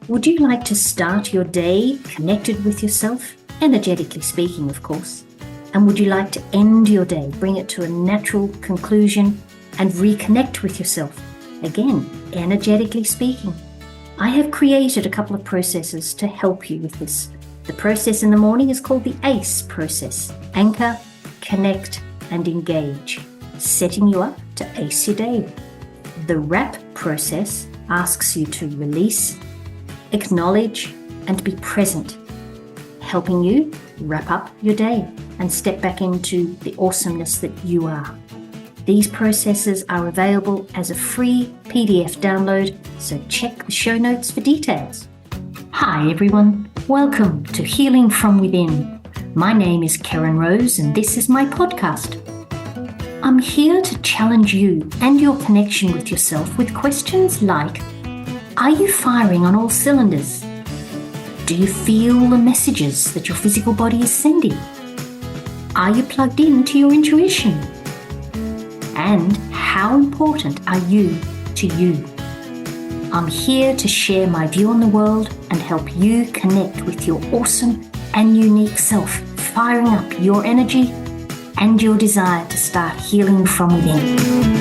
Would you like to start your day connected with yourself, energetically speaking, of course? And would you like to end your day, bring it to a natural conclusion and reconnect with yourself? Again, energetically speaking. I have created a couple of processes to help you with this. The process in the morning is called the ACE process. Anchor, connect, and engage, setting you up to ace your day. The WRAP process asks you to release, acknowledge, and be present, helping you wrap up your day and step back into the awesomeness that you are. These processes are available as a free PDF download, so check the show notes for details. Hi everyone, welcome to Healing from Within. My name is Keryn Rose and this is my podcast. I'm here to challenge you and your connection with yourself with questions like, are you firing on all cylinders? Do you feel the messages that your physical body is sending? Are you plugged into your intuition? And how important are you to you? I'm here to share my view on the world and help you connect with your awesome and unique self, firing up your energy and your desire to start healing from within.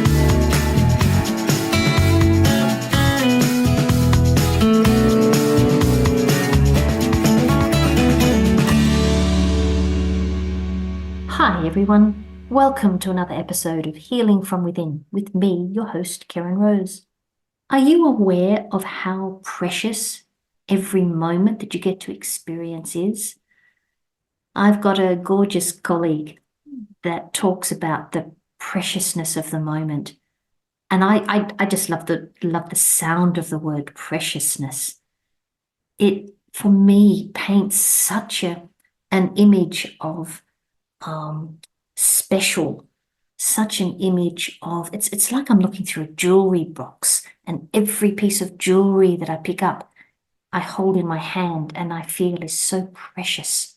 Hi everyone, welcome to another episode of Healing from Within with me, your host, Keryn Rose. Are you aware of how precious every moment that you get to experience is? I've got a gorgeous colleague that talks about the preciousness of the moment. And I just love the sound of the word preciousness. It, for me, paints such an image of special, such an image of, it's like I'm looking through a jewelry box and every piece of jewelry that I pick up, I hold in my hand and I feel is so precious.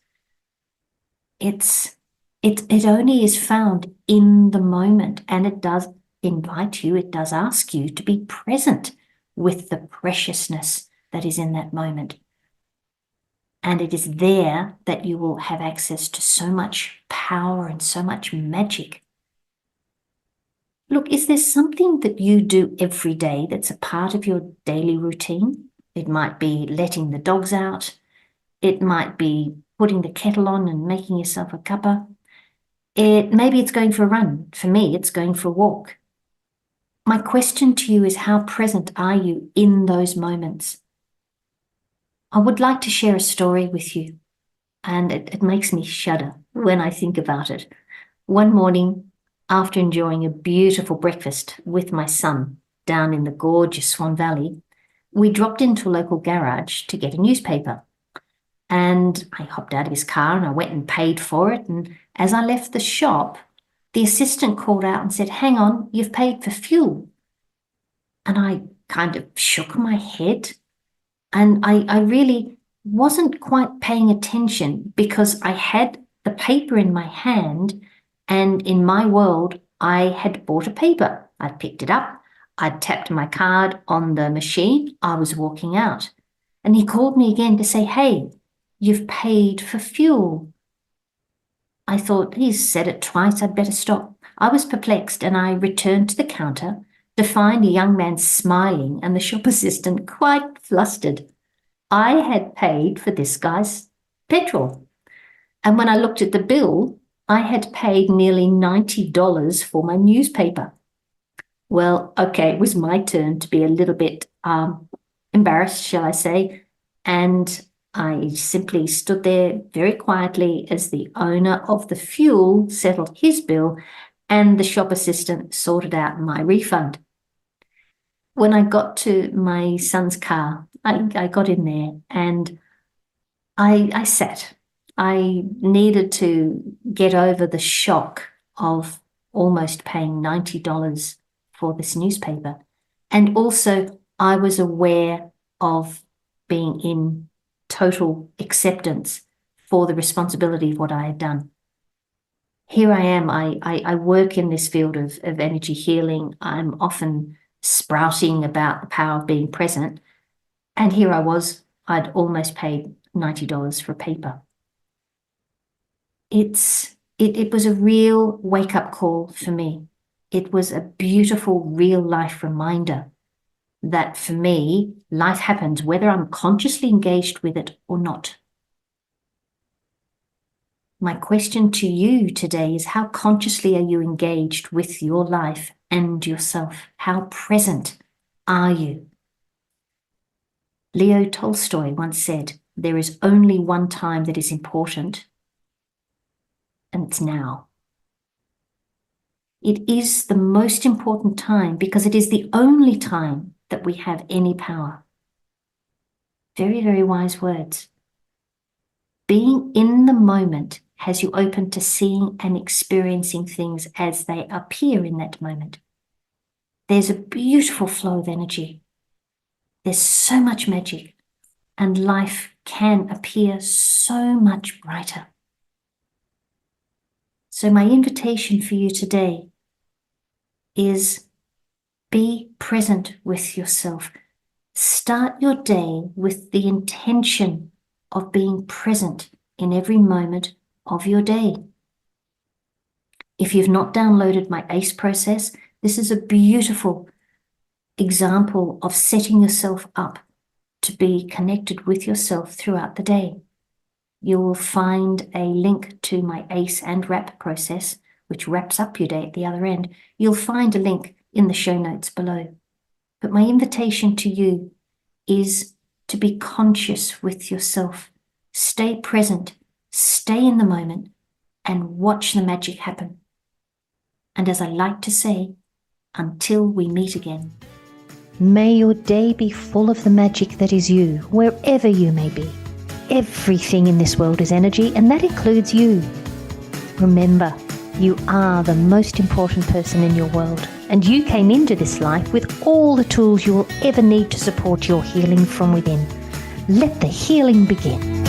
It only is found in the moment, and it does invite you, it does ask you to be present with the preciousness that is in that moment. And it is there that you will have access to so much power and so much magic. Look, is there something that you do every day that's a part of your daily routine? It might be letting the dogs out. It might be putting the kettle on and making yourself a cuppa. Maybe it's going for a run. For me, it's going for a walk. My question to you is, how present are you in those moments? I would like to share a story with you, and it makes me shudder when I think about it. One morning, after enjoying a beautiful breakfast with my son down in the gorgeous Swan Valley, we dropped into a local garage to get a newspaper. And I hopped out of his car and I went and paid for it. And as I left the shop, the assistant called out and said, "Hang on, you've paid for fuel." And I kind of shook my head. And I really wasn't quite paying attention because I had the paper in my hand, and in my world, I had bought a paper. I picked it up, I tapped my card on the machine, I was walking out. And he called me again to say, "Hey, you've paid for fuel." I thought, he's said it twice, I'd better stop. I was perplexed and I returned to the counter to find a young man smiling and the shop assistant quite flustered. I had paid for this guy's petrol. And when I looked at the bill, I had paid nearly $90 for my newspaper. Well, okay, it was my turn to be a little bit embarrassed, shall I say, and I simply stood there very quietly as the owner of the fuel settled his bill and the shop assistant sorted out my refund. When I got to my son's car, I got in there and I sat. I needed to get over the shock of almost paying $90 for this newspaper. And also, I was aware of being in total acceptance for the responsibility of what I had done. Here I am. I work in this field of energy healing. I'm often sprouting about the power of being present. And here I was, I'd almost paid $90 for a paper. It was a real wake-up call for me. It was a beautiful real-life reminder that for me, life happens whether I'm consciously engaged with it or not. My question to you today is, how consciously are you engaged with your life and yourself? How present are you? Leo Tolstoy once said, "There is only one time that is important, and it's now." It is the most important time because it is the only time that we have any power. Very, very wise words. Being in the moment has you open to seeing and experiencing things as they appear in that moment. There's a beautiful flow of energy. There's so much magic, and life can appear so much brighter. So my invitation for you today is be present with yourself. Start your day with the intention of being present in every moment of your day. If you've not downloaded my ACE process, this is a beautiful example of setting yourself up to be connected with yourself throughout the day. You will find a link to my ACE and WRAP process, which wraps up your day at the other end. You'll find a link in the show notes below. But my invitation to you is to be conscious with yourself. Stay present, stay in the moment, and watch the magic happen. And as I like to say, until we meet again, may your day be full of the magic that is you, wherever you may be. Everything in this world is energy, and that includes you. Remember, you are the most important person in your world, and you came into this life with all the tools you will ever need to support your healing from within. Let the healing begin.